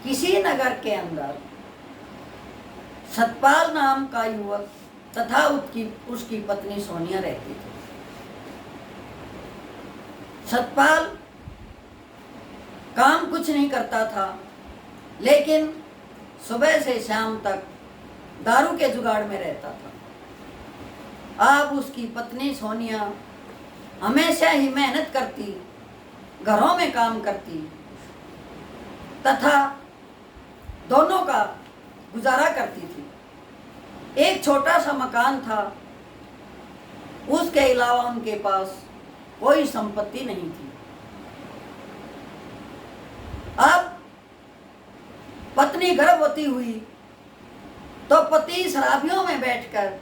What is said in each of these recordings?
किसी नगर के अंदर सतपाल नाम का युवक तथा उसकी पत्नी सोनिया रहती थी। सतपाल काम कुछ नहीं करता था, लेकिन सुबह से शाम तक दारू के जुगाड़ में रहता था। अब उसकी पत्नी सोनिया हमेशा ही मेहनत करती, घरों में काम करती तथा दोनों का गुजारा करती थी। एक छोटा सा मकान था, उसके अलावा उनके पास कोई संपत्ति नहीं थी। अब पत्नी गर्भवती हुई तो पति शराबियों में बैठकर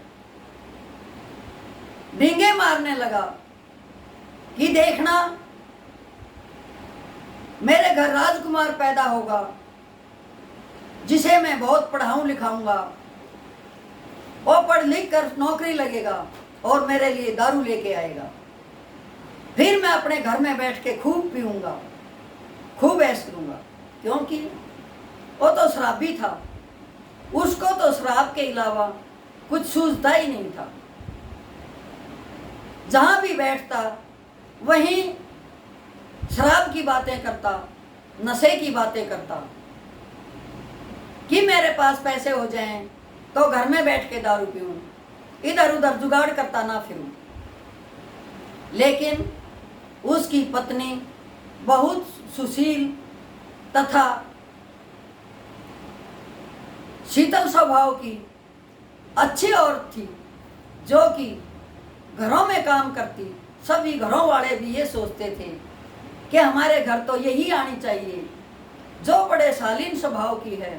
डींगे मारने लगा कि देखना, मेरे घर राजकुमार पैदा होगा जिसे मैं बहुत पढ़ाऊं लिखाऊंगा, वो पढ़ लिख कर नौकरी लगेगा और मेरे लिए दारू लेके आएगा, फिर मैं अपने घर में बैठ के खूब पीऊंगा, खूब ऐश करूंगा। क्योंकि वो तो शराबी था, उसको तो शराब के अलावा कुछ सूझता ही नहीं था। जहां भी बैठता वहीं शराब की बातें करता, नशे की बातें करता कि मेरे पास पैसे हो जाएं तो घर में बैठ के दारू पीऊं, इधर उधर जुगाड़ करता ना फिरूं। लेकिन उसकी पत्नी बहुत सुशील तथा शीतल स्वभाव की अच्छी औरत थी, जो कि घरों में काम करती। सभी घरों वाले भी ये सोचते थे कि हमारे घर तो यही आनी चाहिए, जो बड़े शालीन स्वभाव की है,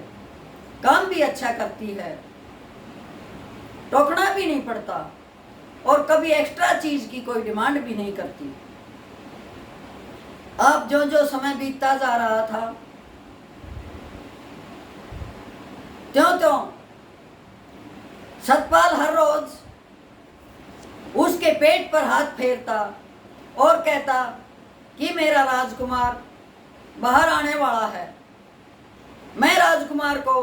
काम भी अच्छा करती है, टोकना भी नहीं पड़ता और कभी एक्स्ट्रा चीज की कोई डिमांड भी नहीं करती। अब जो जो समय बीतता जा रहा था, त्यों त्यों सतपाल हर रोज उसके पेट पर हाथ फेरता और कहता कि मेरा राजकुमार बाहर आने वाला है, मैं राजकुमार को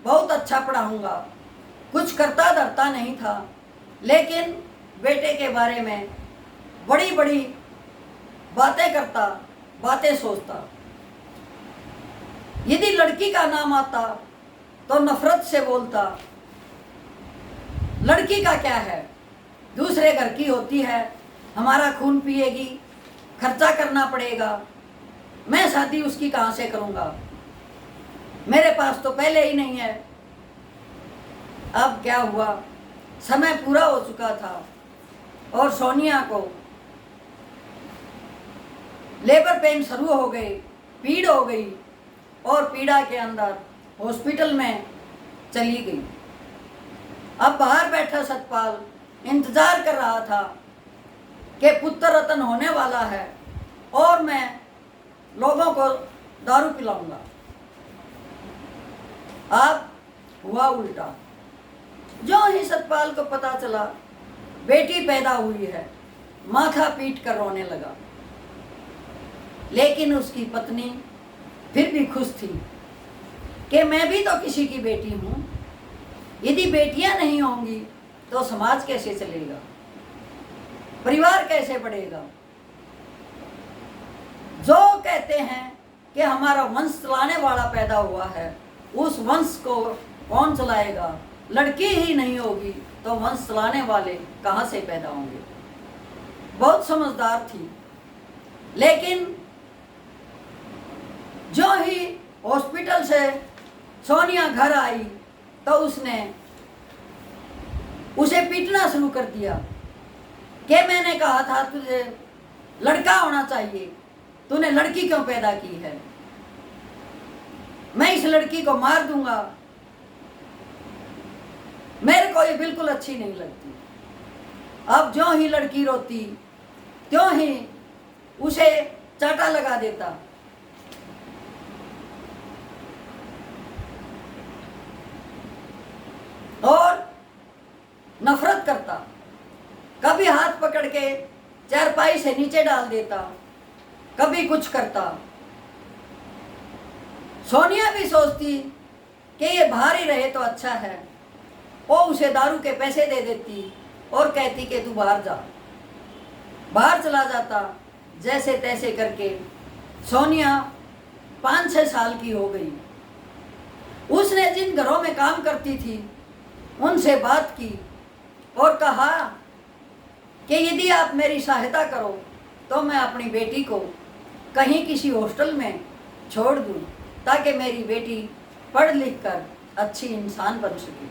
बहुत अच्छा पढ़ाऊंगा। कुछ करता धरता नहीं था, लेकिन बेटे के बारे में बड़ी बड़ी बातें करता, बातें सोचता। यदि लड़की का नाम आता तो नफरत से बोलता, लड़की का क्या है, दूसरे घर की होती है, हमारा खून पिएगी, खर्चा करना पड़ेगा, मैं शादी उसकी कहाँ से करूँगा, मेरे पास तो पहले ही नहीं है। अब क्या हुआ, समय पूरा हो चुका था और सोनिया को लेबर पेन शुरू हो गई, पीड़ हो गई और पीड़ा के अंदर हॉस्पिटल में चली गई। अब बाहर बैठा सतपाल इंतजार कर रहा था कि पुत्र रतन होने वाला है और मैं लोगों को दारू पिलाऊंगा। अब हुआ उल्टा। जो ही सतपाल को पता चला बेटी पैदा हुई है, माथा पीट कर रोने लगा। लेकिन उसकी पत्नी फिर भी खुश थी कि मैं भी तो किसी की बेटी हूँ। यदि बेटियां नहीं होंगी तो समाज कैसे चलेगा, परिवार कैसे बढ़ेगा। जो कहते हैं कि हमारा वंश चलाने वाला पैदा हुआ है, उस वंश को कौन चलाएगा। लड़की ही नहीं होगी तो वंश चलाने वाले कहाँ से पैदा होंगे। बहुत समझदार थी, लेकिन जो ही हॉस्पिटल से सोनिया घर आई तो उसने उसे पीटना शुरू कर दिया कि मैंने कहा था तुझे लड़का होना चाहिए, तूने लड़की क्यों पैदा की है, मैं इस लड़की को मार दूंगा, मेरे को ये बिल्कुल अच्छी नहीं लगती। अब जो ही लड़की रोती त्यों ही उसे चाटा लगा देता। और नफरत करता, कभी हाथ पकड़ के चारपाई से नीचे डाल देता, कभी कुछ करता। सोनिया भी सोचती कि ये बाहर ही रहे तो अच्छा है। वो उसे दारू के पैसे दे देती और कहती कि तू बाहर जा। बाहर चला जाता। जैसे तैसे करके सोनिया 5-6 साल की हो गई। उसने जिन घरों में काम करती थी उनसे बात की और कहा कि यदि आप मेरी सहायता करो तो मैं अपनी बेटी को कहीं किसी हॉस्टल में छोड़ दूं ताकि मेरी बेटी पढ़ लिख कर अच्छी इंसान बन सके।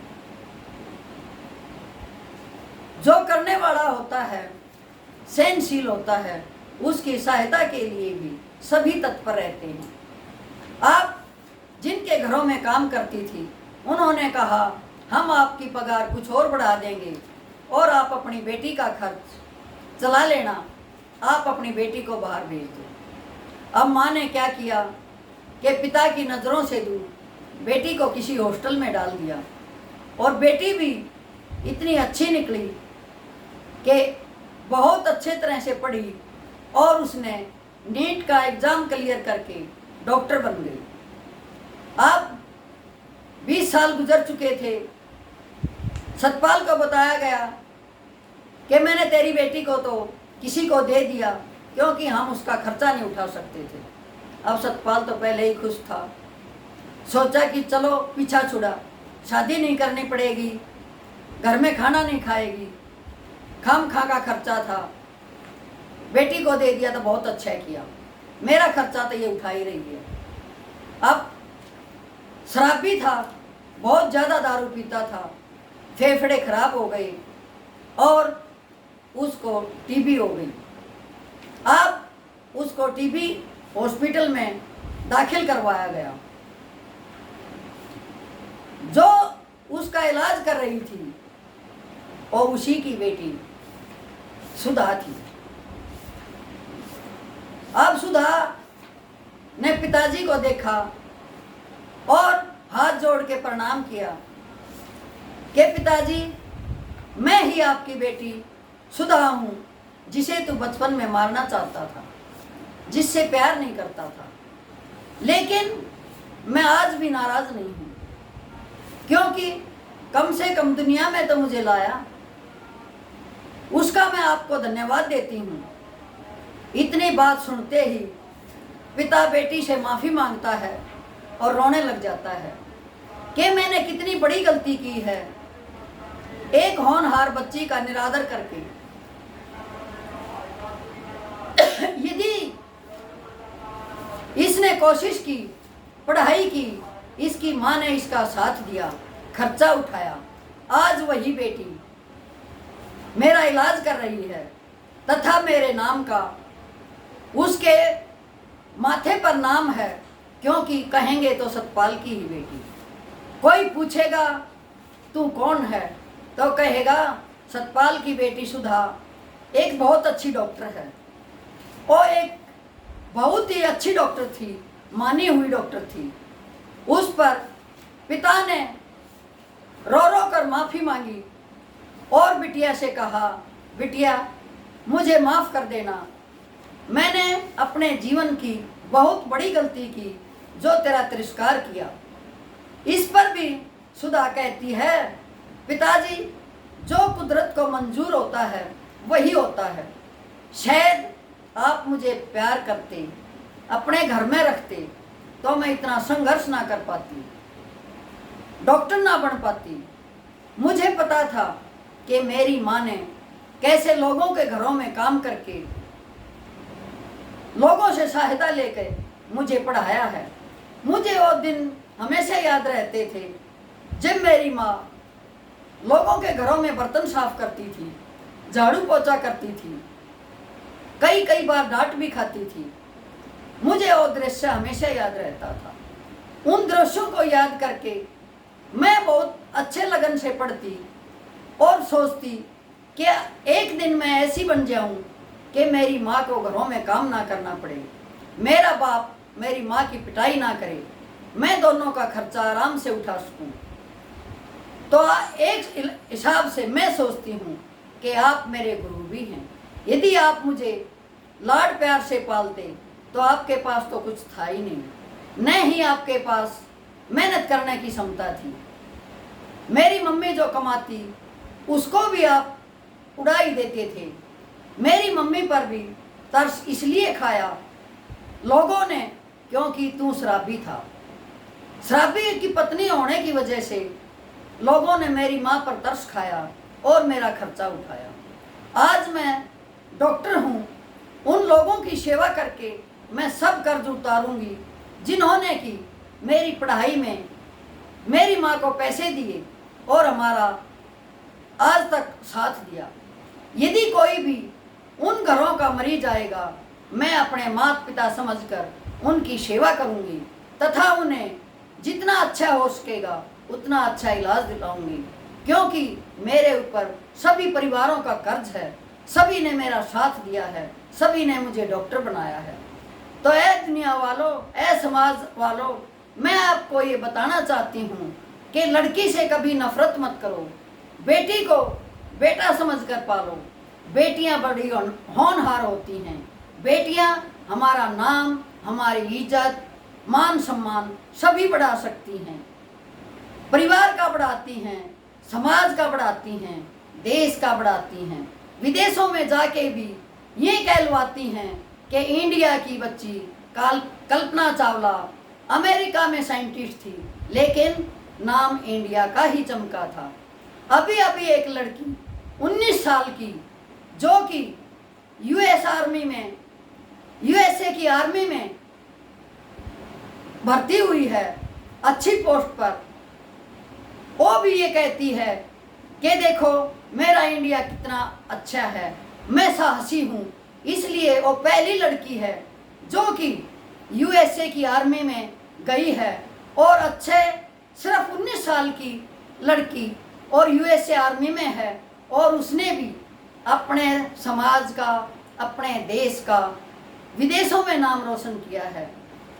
जो करने वाला होता है, सहनशील होता है, उसकी सहायता के लिए भी सभी तत्पर रहते हैं। आप जिनके घरों में काम करती थी उन्होंने कहा हम आपकी पगार कुछ और बढ़ा देंगे और आप अपनी बेटी का खर्च चला लेना, आप अपनी बेटी को बाहर भेज दो। अब माँ ने क्या किया कि पिता की नज़रों से दूर बेटी को किसी हॉस्टल में डाल दिया और बेटी भी इतनी अच्छी निकली कि बहुत अच्छे तरह से पढ़ी और उसने नीट का एग्ज़ाम क्लियर करके डॉक्टर बन गई। अब 20 साल गुजर चुके थे। सतपाल को बताया गया कि मैंने तेरी बेटी को तो किसी को दे दिया क्योंकि हम उसका खर्चा नहीं उठा सकते थे। अब सतपाल तो पहले ही खुश था। सोचा कि चलो पीछा छुड़ा, शादी नहीं करनी पड़ेगी, घर में खाना नहीं खाएगी, खाम खा का खर्चा था, बेटी को दे दिया तो बहुत अच्छा किया, मेरा खर्चा तो ये उठा ही रही है। अब शराबी था, बहुत ज़्यादा दारू पीता था, फेफड़े खराब हो गए और उसको टीबी हो गई। अब उसको टीबी हॉस्पिटल में दाखिल करवाया गया। जो उसका इलाज कर रही थी और उसी की बेटी सुधा थी। अब सुधा ने पिताजी को देखा और हाथ जोड़ के प्रणाम किया कि पिताजी, मैं ही आपकी बेटी सुधा हूँ जिसे तू बचपन में मारना चाहता था, जिससे प्यार नहीं करता था, लेकिन मैं आज भी नाराज़ नहीं हूँ क्योंकि कम से कम दुनिया में तो मुझे लाया, उसका मैं आपको धन्यवाद देती हूँ। इतनी बात सुनते ही पिता बेटी से माफ़ी मांगता है और रोने लग जाता है कि मैंने कितनी बड़ी गलती की है, एक होनहार बच्ची का निरादर करके। यदि इसने कोशिश की, पढ़ाई की, इसकी माँ ने इसका साथ दिया, खर्चा उठाया, आज वही बेटी मेरा इलाज कर रही है तथा मेरे नाम का उसके माथे पर नाम है, क्योंकि कहेंगे तो सतपाल की ही बेटी। कोई पूछेगा तू कौन है तो कहेगा सतपाल की बेटी सुधा एक बहुत अच्छी डॉक्टर है। वो एक बहुत ही अच्छी डॉक्टर थी, मानी हुई डॉक्टर थी। उस पर पिता ने रो रो कर माफ़ी मांगी और बिटिया से कहा, बिटिया मुझे माफ़ कर देना, मैंने अपने जीवन की बहुत बड़ी गलती की जो तेरा तिरस्कार किया। इस पर भी सुधा कहती है, पिताजी जो कुदरत को मंजूर होता है वही होता है। शायद आप मुझे प्यार करते, अपने घर में रखते तो मैं इतना संघर्ष ना कर पाती, डॉक्टर ना बन पाती। मुझे पता था कि मेरी माँ ने कैसे लोगों के घरों में काम करके लोगों से सहायता लेकर मुझे पढ़ाया है। मुझे वो दिन हमेशा याद रहते थे जब मेरी माँ लोगों के घरों में बर्तन साफ करती थी, झाड़ू पोछा करती थी, कई कई बार डांट भी खाती थी। मुझे वो दृश्य हमेशा याद रहता था। उन दृश्यों को याद करके मैं बहुत अच्छे लगन से पढ़ती और सोचती कि एक दिन मैं ऐसी बन जाऊं कि मेरी माँ को घरों में काम ना करना पड़े, मेरा बाप मेरी माँ की पिटाई ना करे, मैं दोनों का खर्चा आराम से उठा सकूं। तो एक हिसाब से मैं सोचती हूँ कि आप मेरे गुरु भी हैं। यदि आप मुझे लाड प्यार से पालते तो आपके पास तो कुछ था ही नहीं, न ही आपके पास मेहनत करने की क्षमता थी। मेरी मम्मी जो कमाती उसको भी आप उड़ा ही देते थे। मेरी मम्मी पर भी तरस इसलिए खाया लोगों ने क्योंकि तू शराबी था। शराबी की पत्नी होने की वजह से लोगों ने मेरी माँ पर तरस खाया और मेरा खर्चा उठाया। आज मैं डॉक्टर हूँ, उन लोगों की सेवा करके मैं सब कर्ज उतारूंगी जिन्होंने कि मेरी पढ़ाई में मेरी माँ को पैसे दिए और हमारा आज तक साथ दिया। यदि कोई भी उन घरों का मरीज आएगा, मैं अपने माता पिता समझकर उनकी सेवा करूंगी तथा उन्हें जितना अच्छा हो सकेगा उतना अच्छा इलाज दिलाऊंगी, क्योंकि मेरे ऊपर सभी परिवारों का कर्ज है। सभी ने मेरा साथ दिया है, सभी ने मुझे डॉक्टर बनाया है। तो ऐ दुनिया वालों, ऐ समाज वालों, मैं आपको ये बताना चाहती हूँ कि लड़की से कभी नफरत मत करो। बेटी को बेटा समझकर पालो। बेटियां बड़ी होनहार होती हैं। बेटियां हमारा नाम, हमारी इज्जत, मान सम्मान सभी बढ़ा सकती हैं। परिवार का बढ़ाती हैं, समाज का बढ़ाती हैं, देश का बढ़ाती हैं। विदेशों में जाके भी ये कहलवाती हैं कि इंडिया की बच्ची कल्पना चावला अमेरिका में साइंटिस्ट थी, लेकिन नाम इंडिया का ही चमका था। अभी अभी एक लड़की 19 साल की जो कि यूएसए की आर्मी में भर्ती हुई है अच्छी पोस्ट पर, वो भी ये कहती है कि देखो मेरा इंडिया कितना अच्छा है, मैं साहसी हूँ। इसलिए वो पहली लड़की है जो कि यूएसए की आर्मी में गई है और अच्छे सिर्फ 19 साल की लड़की और यूएसए आर्मी में है और उसने भी अपने समाज का, अपने देश का विदेशों में नाम रोशन किया है।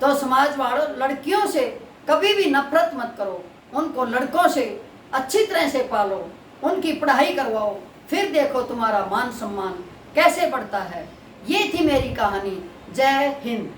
तो समाज वालों, लड़कियों से कभी भी नफरत मत करो, उनको लड़कों से अच्छी तरह से पालो, उनकी पढ़ाई करवाओ, फिर देखो तुम्हारा मान सम्मान कैसे बढ़ता है। ये थी मेरी कहानी। जय हिंद।